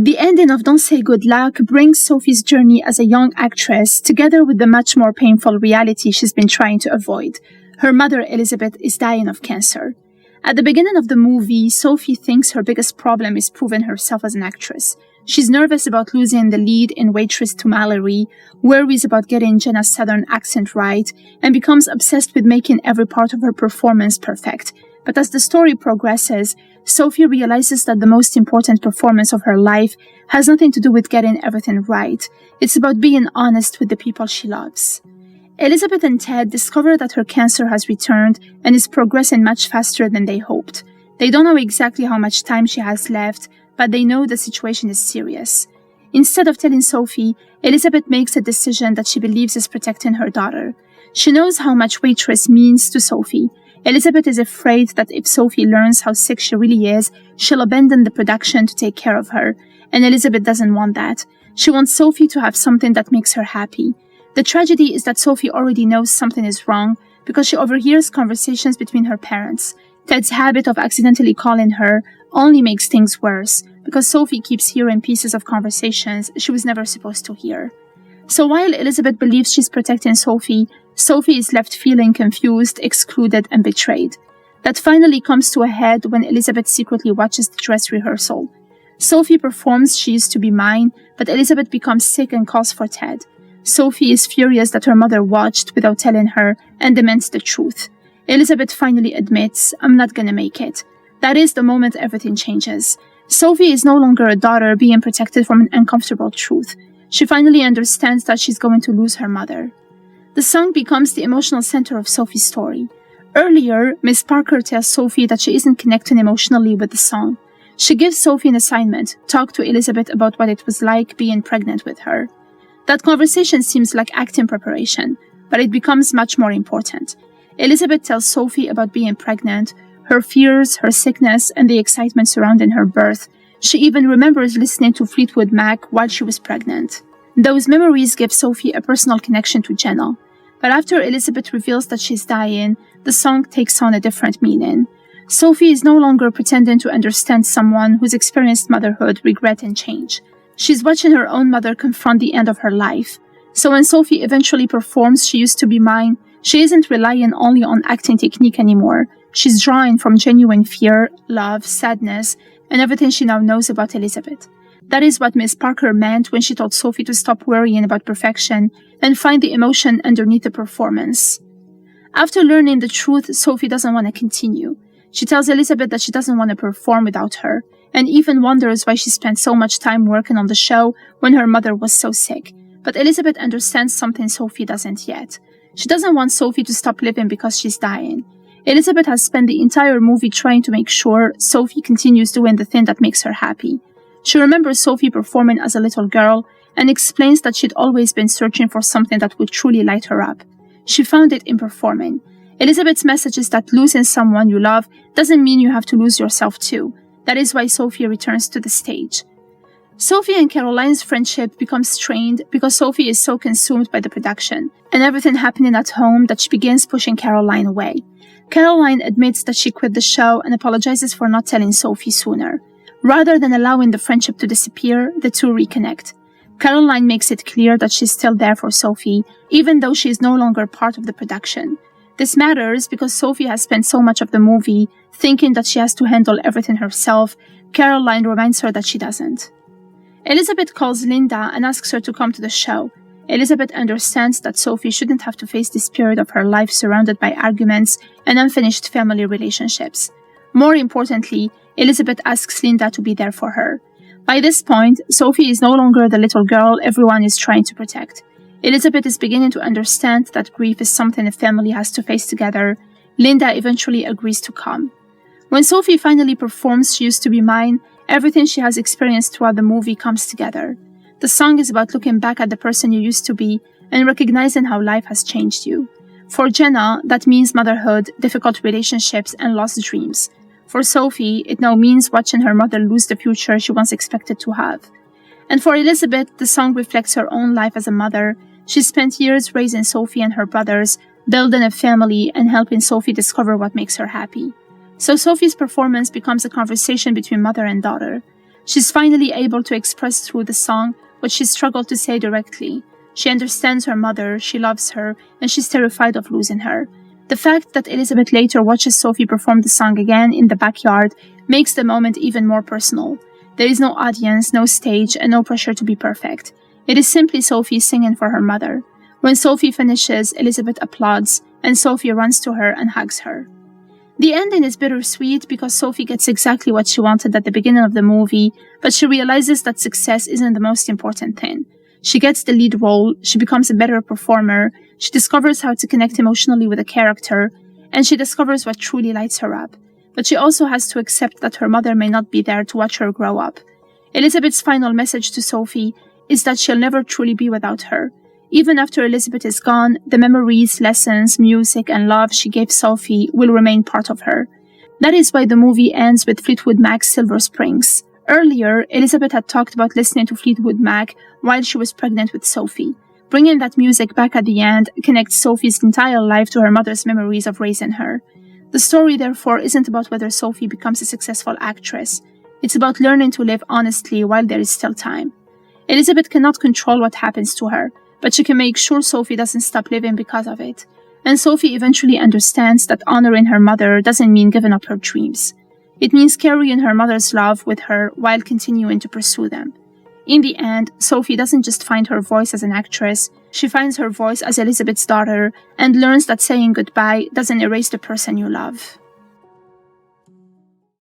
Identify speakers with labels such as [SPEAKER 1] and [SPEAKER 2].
[SPEAKER 1] The ending of Don't Say Good Luck brings Sophie's journey as a young actress together with the much more painful reality she's been trying to avoid. Her mother, Elizabeth, is dying of cancer. At the beginning of the movie, Sophie thinks her biggest problem is proving herself as an actress. She's nervous about losing the lead in Waitress to Mallory, worries about getting Jenna's southern accent right, and becomes obsessed with making every part of her performance perfect. But as the story progresses, Sophie realizes that the most important performance of her life has nothing to do with getting everything right. It's about being honest with the people she loves. Elizabeth and Ted discover that her cancer has returned and is progressing much faster than they hoped. They don't know exactly how much time she has left, but they know the situation is serious. Instead of telling Sophie, Elizabeth makes a decision that she believes is protecting her daughter. She knows how much Waitress means to Sophie. Elizabeth is afraid that if Sophie learns how sick she really is, she'll abandon the production to take care of her, and Elizabeth doesn't want that. She wants Sophie to have something that makes her happy. The tragedy is that Sophie already knows something is wrong because she overhears conversations between her parents. Ted's habit of accidentally calling her only makes things worse because Sophie keeps hearing pieces of conversations she was never supposed to hear. So while Elizabeth believes she's protecting Sophie, Sophie is left feeling confused, excluded, and betrayed. That finally comes to a head when Elizabeth secretly watches the dress rehearsal. Sophie performs She Used to Be Mine, but Elizabeth becomes sick and calls for Ted. Sophie is furious that her mother watched without telling her and demands the truth. Elizabeth finally admits, I'm not gonna make it. That is the moment everything changes. Sophie is no longer a daughter being protected from an uncomfortable truth. She finally understands that she's going to lose her mother. The song becomes the emotional center of Sophie's story. Earlier, Miss Parker tells Sophie that she isn't connecting emotionally with the song. She gives Sophie an assignment, talk to Elizabeth about what it was like being pregnant with her. That conversation seems like acting preparation, but it becomes much more important. Elizabeth tells Sophie about being pregnant, her fears, her sickness, and the excitement surrounding her birth. She even remembers listening to Fleetwood Mac while she was pregnant. Those memories give Sophie a personal connection to Jenna. But after Elizabeth reveals that she's dying, the song takes on a different meaning. Sophie is no longer pretending to understand someone who's experienced motherhood, regret, and change. She's watching her own mother confront the end of her life. So when Sophie eventually performs She Used to Be Mine, she isn't relying only on acting technique anymore. She's drawing from genuine fear, love, sadness, and everything she now knows about Elizabeth. That is what Miss Parker meant when she told Sophie to stop worrying about perfection and find the emotion underneath the performance. After learning the truth, Sophie doesn't want to continue. She tells Elizabeth that she doesn't want to perform without her, and even wonders why she spent so much time working on the show when her mother was so sick. But Elizabeth understands something Sophie doesn't yet. She doesn't want Sophie to stop living because she's dying. Elizabeth has spent the entire movie trying to make sure Sophie continues doing the thing that makes her happy. She remembers Sophie performing as a little girl and explains that she'd always been searching for something that would truly light her up. She found it in performing. Elizabeth's message is that losing someone you love doesn't mean you have to lose yourself too. That is why Sophie returns to the stage. Sophie and Caroline's friendship becomes strained because Sophie is so consumed by the production and everything happening at home that she begins pushing Caroline away. Caroline admits that she quit the show and apologizes for not telling Sophie sooner. Rather than allowing the friendship to disappear, the two reconnect. Caroline makes it clear that she's still there for Sophie, even though she is no longer part of the production. This matters because Sophie has spent so much of the movie thinking that she has to handle everything herself. Caroline reminds her that she doesn't. Elizabeth calls Linda and asks her to come to the show. Elizabeth understands that Sophie shouldn't have to face this period of her life surrounded by arguments and unfinished family relationships. More importantly, Elizabeth asks Linda to be there for her. By this point, Sophie is no longer the little girl everyone is trying to protect. Elizabeth is beginning to understand that grief is something a family has to face together. Linda eventually agrees to come. When Sophie finally performs She Used to Be Mine, everything she has experienced throughout the movie comes together. The song is about looking back at the person you used to be and recognizing how life has changed you. For Jenna, that means motherhood, difficult relationships, and lost dreams. For Sophie, it now means watching her mother lose the future she once expected to have. And for Elizabeth, the song reflects her own life as a mother. She spent years raising Sophie and her brothers, building a family, and helping Sophie discover what makes her happy. So Sophie's performance becomes a conversation between mother and daughter. She's finally able to express through the song what she struggled to say directly. She understands her mother, she loves her, and she's terrified of losing her. The fact that Elizabeth later watches Sophie perform the song again in the backyard makes the moment even more personal. There is no audience, no stage, and no pressure to be perfect. It is simply Sophie singing for her mother. When Sophie finishes, Elizabeth applauds, and Sophie runs to her and hugs her. The ending is bittersweet because Sophie gets exactly what she wanted at the beginning of the movie, but she realizes that success isn't the most important thing. She gets the lead role, she becomes a better performer, she discovers how to connect emotionally with a character, and she discovers what truly lights her up. But she also has to accept that her mother may not be there to watch her grow up. Elizabeth's final message to Sophie is that she'll never truly be without her. Even after Elizabeth is gone, the memories, lessons, music, and love she gave Sophie will remain part of her. That is why the movie ends with Fleetwood Mac's Silver Springs. Earlier, Elizabeth had talked about listening to Fleetwood Mac while she was pregnant with Sophie. Bringing that music back at the end connects Sophie's entire life to her mother's memories of raising her. The story, therefore, isn't about whether Sophie becomes a successful actress. It's about learning to live honestly while there is still time. Elizabeth cannot control what happens to her, but she can make sure Sophie doesn't stop living because of it. And Sophie eventually understands that honoring her mother doesn't mean giving up her dreams. It means carrying her mother's love with her while continuing to pursue them. In the end, Sophie doesn't just find her voice as an actress, she finds her voice as Elizabeth's daughter and learns that saying goodbye doesn't erase the person you love.